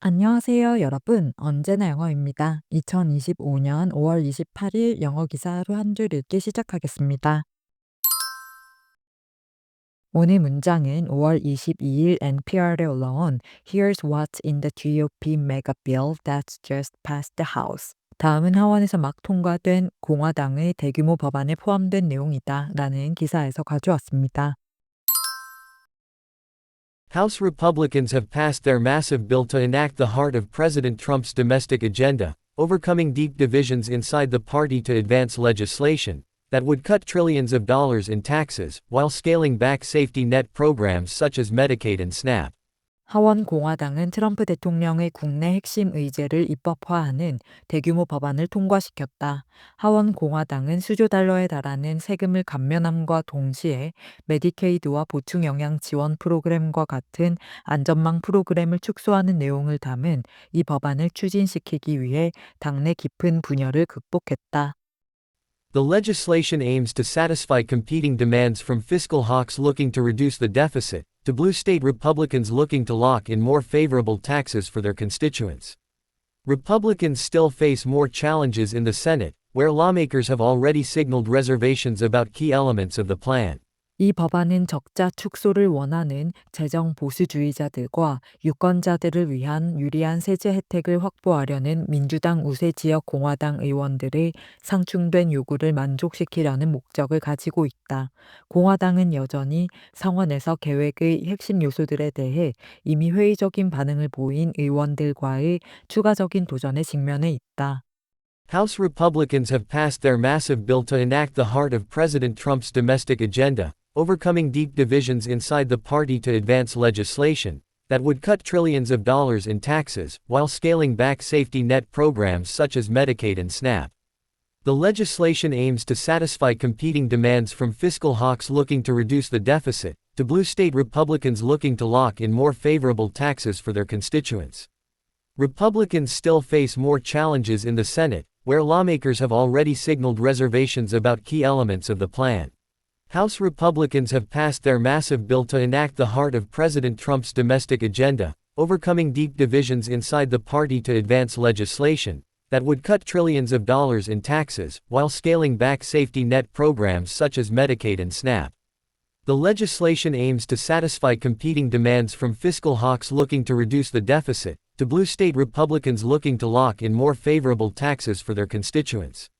안녕하세요, 여러분. 언제나 영어입니다. 2025년 5월 28일 영어 기사 하루 한 줄 읽기 시작하겠습니다. 오늘 문장은 5월 22일 NPR에 올라온 Here's what's in the GOP mega bill that's just passed the House. 다음은 하원에서 막 통과된 공화당의 대규모 법안에 포함된 내용이다 라는 기사에서 가져왔습니다. House Republicans have passed their massive bill to enact the heart of President Trump's domestic agenda, overcoming deep divisions inside the party to advance legislation that would cut trillions of dollars in taxes while scaling back safety net programs such as Medicaid and SNAP. 하원 공화당은 트럼프 대통령의 국내 핵심 의제를 입법화하는 대규모 법안을 통과시켰다. 하원 공화당은 수조 달러에 달하는 세금을 감면함과 동시에 메디케이드와 보충 영양 지원 프로그램과 같은 안전망 프로그램을 축소하는 내용을 담은 이 법안을 추진시키기 위해 당내 깊은 분열을 극복했다. The legislation aims to satisfy competing demands from fiscal hawks looking to reduce the deficit, to blue state Republicans looking to lock in more favorable taxes for their constituents. Republicans still face more challenges in the Senate, where lawmakers have already signaled reservations about key elements of the plan. 이 법안은 적자 축소를 원하는 재정 보수주의자들과 유권자들을 위한 유리한 세제 혜택을 확보하려는 민주당 우세 지역 공화당 의원들의 상충된 요구를 만족시키려는 목적을 가지고 있다. 공화당은 여전히 상원에서 계획의 핵심 요소들에 대해 이미 회의적인 반응을 보인 의원들과의 추가적인 도전에 직면해 있다. House Republicans have passed their massive bill to enact the heart of President Trump's domestic agenda, overcoming deep divisions inside the party to advance legislation that would cut trillions of dollars in taxes while scaling back safety net programs such as Medicaid and SNAP. The legislation aims to satisfy competing demands from fiscal hawks looking to reduce the deficit, to blue state Republicans looking to lock in more favorable taxes for their constituents. Republicans still face more challenges in the Senate, where lawmakers have already signaled reservations about key elements of the plan. House Republicans have passed their massive bill to enact the heart of President Trump's domestic agenda, overcoming deep divisions inside the party to advance legislation that would cut trillions of dollars in taxes while scaling back safety net programs such as Medicaid and SNAP. The legislation aims to satisfy competing demands from fiscal hawks looking to reduce the deficit, to blue state Republicans looking to lock in more favorable taxes for their constituents.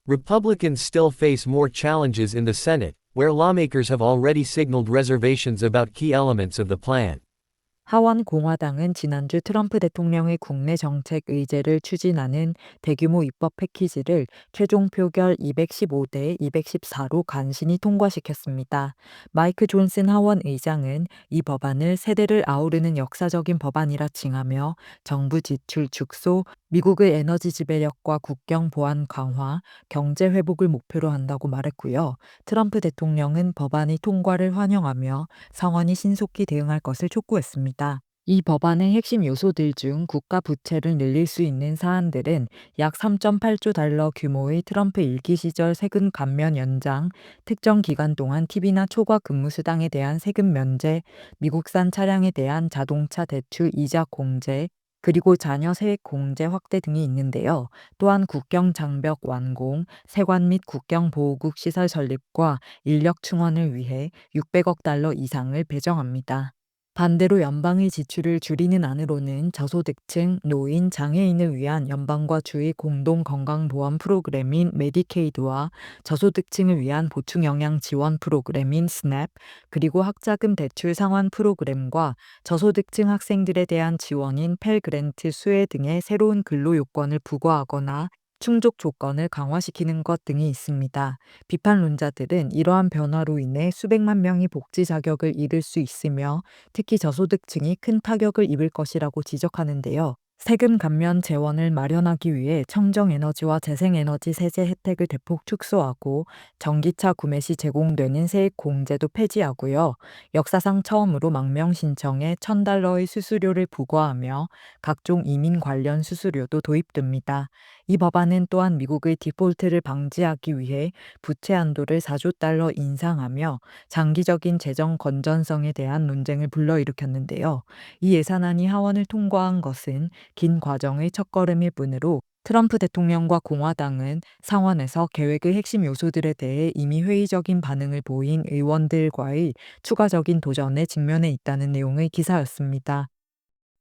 Republicans still face more challenges in the Senate, where lawmakers have already signaled reservations about key elements of the plan. 하원 공화당은 지난주 트럼프 대통령의 국내 정책 의제를 추진하는 대규모 입법 패키지를 최종 표결 215대 214로 간신히 통과시켰습니다. 마이크 존슨 하원 의장은 이 법안을 세대를 아우르는 역사적인 법안이라 칭하며 정부 지출 축소, 미국의 에너지 지배력과 국경 보안 강화, 경제 회복을 목표로 한다고 말했고요. 트럼프 대통령은 법안의 통과를 환영하며 상원이 신속히 대응할 것을 촉구했습니다. 이 법안의 핵심 요소들 중 국가 부채를 늘릴 수 있는 사안들은 약 3.8조 달러 규모의 트럼프 일기 시절 세금 감면 연장, 특정 기간 동안 TV나 초과 근무 수당에 대한 세금 면제, 미국산 차량에 대한 자동차 대출 이자 공제, 그리고 자녀 세액 공제 확대 등이 있는데요. 또한 국경 장벽 완공, 세관 및 국경 보호국 시설 설립과 인력 충원을 위해 600억 달러 이상을 배정합니다. 반대로 연방의 지출을 줄이는 안으로는 저소득층, 노인, 장애인을 위한 연방과 주의 공동 건강보험 프로그램인 메디케이드와 저소득층을 위한 보충 영양 지원 프로그램인 스냅, 그리고 학자금 대출 상환 프로그램과 저소득층 학생들에 대한 지원인 펠 그랜트 수혜 등의 새로운 근로 요건을 부과하거나 충족 조건을 강화시키는 것 등이 있습니다. 비판론자들은 이러한 변화로 인해 수백만 명이 복지 자격을 잃을 수 있으며 특히 저소득층이 큰 타격을 입을 것이라고 지적하는데요. 세금 감면 재원을 마련하기 위해 청정에너지와 재생에너지 세제 혜택을 대폭 축소하고 전기차 구매 시 제공되는 세액 공제도 폐지하고요. 역사상 처음으로 망명 신청에 $1,000의 수수료를 부과하며 각종 이민 관련 수수료도 도입됩니다. 이 법안은 또한 미국의 디폴트를 방지하기 위해 부채 한도를 $4조 인상하며 장기적인 재정 건전성에 대한 논쟁을 불러일으켰는데요. 이 예산안이 하원을 통과한 것은 긴 과정의 첫걸음일 뿐으로 트럼프 대통령과 공화당은 상원에서 계획의 핵심 요소들에 대해 이미 회의적인 반응을 보인 의원들과의 추가적인 도전에 직면해 있다는 내용의 기사였습니다.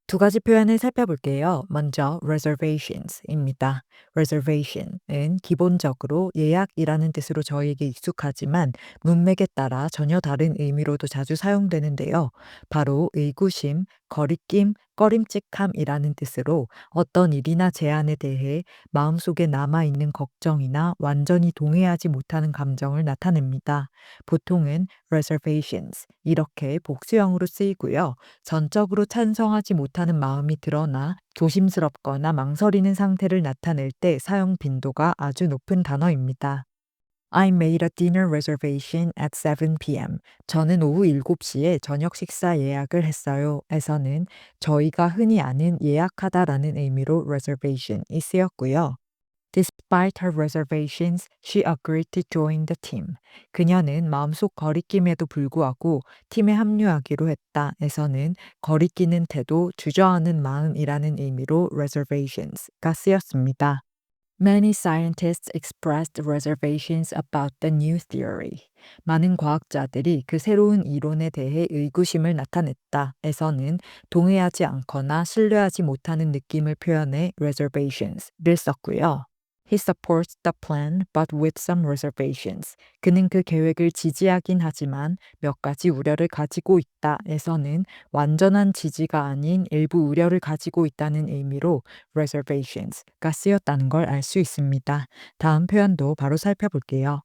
두 가지 표현을 살펴볼게요. 먼저 reservations입니다. reservation은 기본적으로 예약이라는 뜻으로 저희에게 익숙하지만 문맥에 따라 전혀 다른 의미로도 자주 사용되는데요. 바로 의구심, 거리낌, 꺼림칙함이라는 뜻으로 어떤 일이나 제안에 대해 마음속에 남아있는 걱정이나 완전히 동의하지 못하는 감정을 나타냅니다. 보통은 reservations 이렇게 복수형으로 쓰이고요. 전적으로 찬성하지 못하는 마음이 드러나 조심스럽거나 망설이는 상태를 나타낼 때 사용 빈도가 아주 높은 단어입니다. I made a dinner reservation at 7 p.m. 저는 오후 7시에 저녁 식사 예약을 했어요. 에서는 저희가 흔히 아는 예약하다라는 의미로 reservation이 쓰였고요. Despite her reservations, she agreed to join the team. 그녀는 마음속 거리낌에도 불구하고 팀에 합류하기로 했다. 에서는 거리끼는 태도, 주저하는 마음이라는 의미로 reservations가 쓰였습니다. Many scientists expressed reservations about the new theory. 많은 과학자들이 그 새로운 이론에 대해 의구심을 나타냈다. 에서는 동의하지 않거나 신뢰하지 못하는 느낌을 표현해 reservations를 썼고요. He supports the plan but with some reservations. 그는 그 계획을 지지하긴 하지만 몇 가지 우려를 가지고 있다. 에서는 완전한 지지가 아닌 일부 우려를 가지고 있다는 의미로 reservations가 쓰였다는 걸 알 수 있습니다. 다음 표현도 바로 살펴볼게요.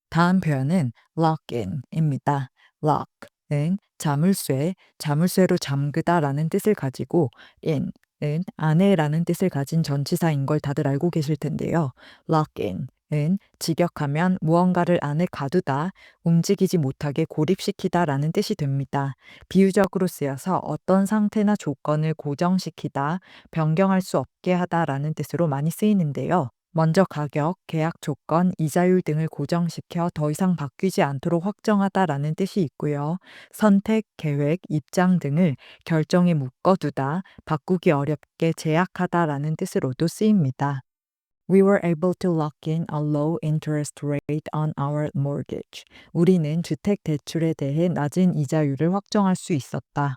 다음 표현은 lock-in입니다. lock은 자물쇠, 자물쇠로 잠그다라는 뜻을 가지고 in 은 안에라는 뜻을 가진 전치사인 걸 다들 알고 계실 텐데요. lock-in은 직역하면 무언가를 안에 가두다, 움직이지 못하게 고립시키다라는 뜻이 됩니다. 비유적으로 쓰여서 어떤 상태나 조건을 고정시키다, 변경할 수 없게 하다라는 뜻으로 많이 쓰이는데요. 먼저 가격, 계약 조건, 이자율 등을 고정시켜 더 이상 바뀌지 않도록 확정하다라는 뜻이 있고요. 선택, 계획, 입장 등을 결정에 묶어두다, 바꾸기 어렵게 제약하다라는 뜻으로도 쓰입니다. We were able to lock in a low interest rate on our mortgage. 우리는 주택 대출에 대해 낮은 이자율을 확정할 수 있었다.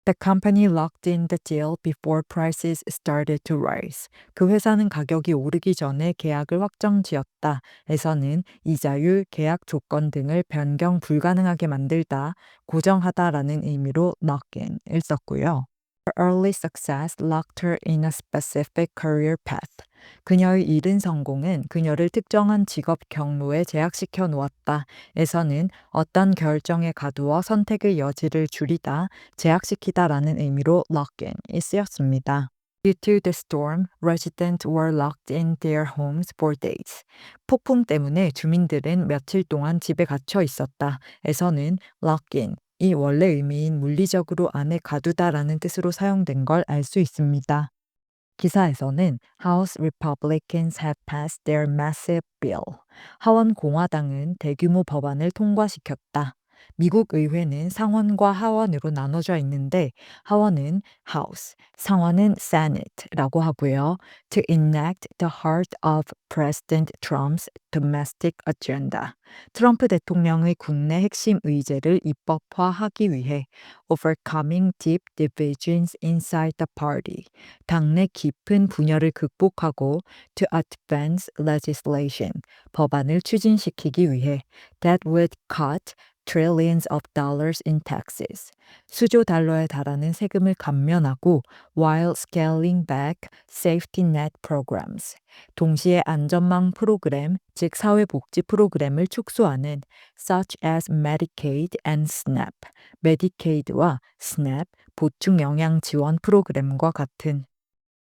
The company locked in the deal before prices started to rise. 그 회사는 가격이 오르기 전에 계약을 확정지었다. 에서는 이자율, 계약 조건 등을 변경 불가능하게 만들다, 고정하다라는 의미로 lock in을 썼고요. Her early success locked her in a specific career path. 그녀의 이른 성공은 그녀를 특정한 직업 경로에 제약시켜 놓았다. 에서는 어떤 결정에 가두어 선택의 여지를 줄이다, 제약시키다라는 의미로 lock in이 쓰였습니다. Due to the storm, residents were locked in their homes for days. 폭풍 때문에 주민들은 며칠 동안 집에 갇혀 있었다. 에서는 lock in 이 원래 의미인 물리적으로 안에 가두다라는 뜻으로 사용된 걸 알 수 있습니다. 기사에서는 House Republicans have passed their massive bill. 하원 공화당은 대규모 법안을 통과시켰다. 미국 의회는 상원과 하원으로 나눠져 있는데 하원은 House, 상원은 Senate라고 하고요. To enact the heart of President Trump's domestic agenda. 트럼프 대통령의 국내 핵심 의제를 입법화하기 위해 overcoming deep divisions inside the party. 당내 깊은 분열을 극복하고 to advance legislation, 법안을 추진시키기 위해 that would cut trillions of dollars in taxes, 수조 달러에 달하는 세금을 감면하고 while scaling back safety net programs, 동시에 안전망 프로그램, 즉 사회복지 프로그램을 축소하는 such as Medicaid and SNAP, 메디케이드와 SNAP, 보충 영양 지원 프로그램과 같은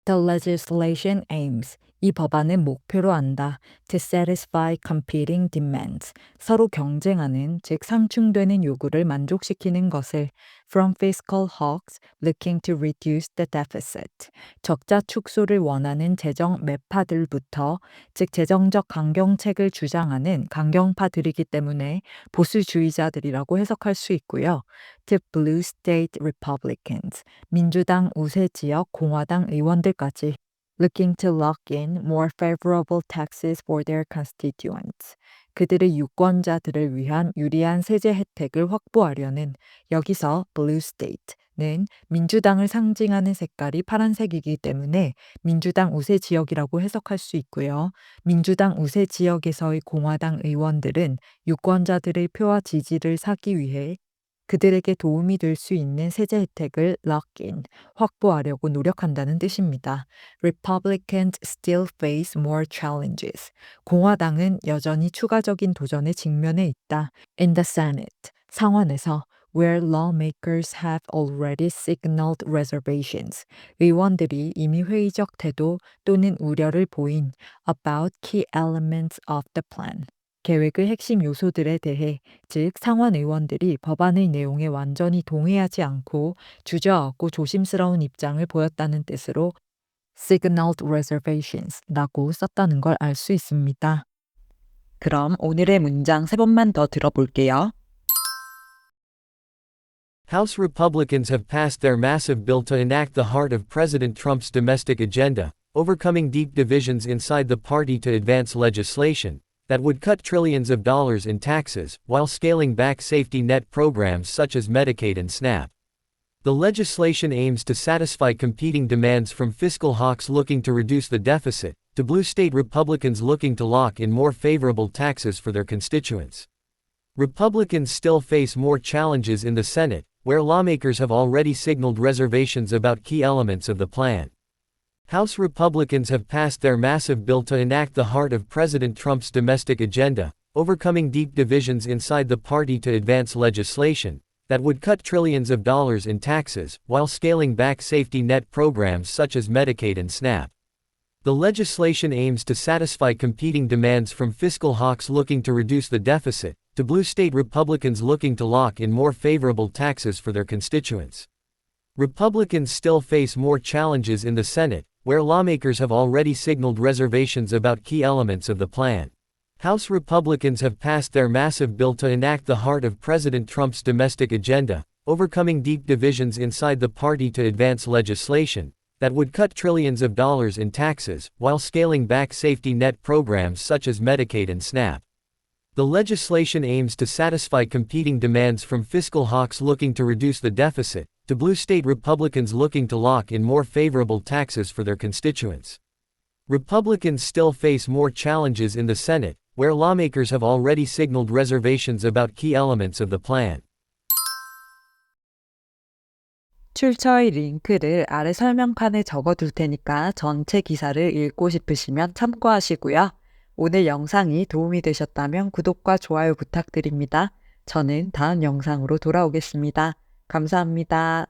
The legislation aims. 이 법안은 목표로 한다. To satisfy competing demands. 서로 경쟁하는, 즉 상충되는 요구를 만족시키는 것을 From fiscal hawks looking to reduce the deficit. 적자 축소를 원하는 재정 매파들부터, 즉 재정적 강경책을 주장하는 강경파들이기 때문에 보수주의자들이라고 해석할 수 있고요. To blue state Republicans. 민주당 우세 지역 공화당 의원들까지 looking to lock in more favorable taxes for their constituents. 그들의 유권자들을 위한 유리한 세제 혜택을 확보하려는 여기서 blue state는 민주당을 상징하는 색깔이 파란색이기 때문에 민주당 우세 지역이라고 해석할 수 있고요. 민주당 우세 지역에서의 공화당 의원들은 유권자들의 표와 지지를 사기 위해 그들에게 도움이 될 수 있는 세제 혜택을 lock in, 확보하려고 노력한다는 뜻입니다. Republicans still face more challenges. 공화당은 여전히 추가적인 도전에 직면해 있다. In the Senate, 상원에서 where lawmakers have already signaled reservations. 의원들이 이미 회의적 태도 또는 우려를 보인 about key elements of the plan. 계획의 핵심 요소들에 대해, 즉 상원 의원들이 법안의 내용에 완전히 동의하지 않고 주저하고 조심스러운 입장을 보였다는 뜻으로 signaled reservations라고 썼다는 걸 알 수 있습니다. 그럼 오늘의 문장 3번만 더 들어볼게요. House Republicans have passed their massive bill to enact the heart of President Trump's domestic agenda, overcoming deep divisions inside the party to advance legislation that would cut trillions of dollars in taxes while scaling back safety net programs such as Medicaid and SNAP. The legislation aims to satisfy competing demands from fiscal hawks looking to reduce the deficit, to blue state Republicans looking to lock in more favorable taxes for their constituents. Republicans still face more challenges in the Senate, where lawmakers have already signaled reservations about key elements of the plan. House Republicans have passed their massive bill to enact the heart of President Trump's domestic agenda, overcoming deep divisions inside the party to advance legislation that would cut trillions of dollars in taxes while scaling back safety net programs such as Medicaid and SNAP. The legislation aims to satisfy competing demands from fiscal hawks looking to reduce the deficit, to blue state Republicans looking to lock in more favorable taxes for their constituents. Republicans still face more challenges in the Senate, where lawmakers have already signaled reservations about key elements of the plan. House Republicans have passed their massive bill to enact the heart of President Trump's domestic agenda, overcoming deep divisions inside the party to advance legislation that would cut trillions of dollars in taxes while scaling back safety net programs such as Medicaid and SNAP. The legislation aims to satisfy competing demands from fiscal hawks looking to reduce the deficit, to blue state Republicans looking to lock in more favorable taxes for their constituents. Republicans still face more challenges in the Senate, where lawmakers have already signaled reservations about key elements of the plan. 출처의 링크를 아래 설명칸에 적어둘 테니까 전체 기사를 읽고 싶으시면 참고하시고요. 오늘 영상이 도움이 되셨다면 구독과 좋아요 부탁드립니다. 저는 다음 영상으로 돌아오겠습니다. 감사합니다.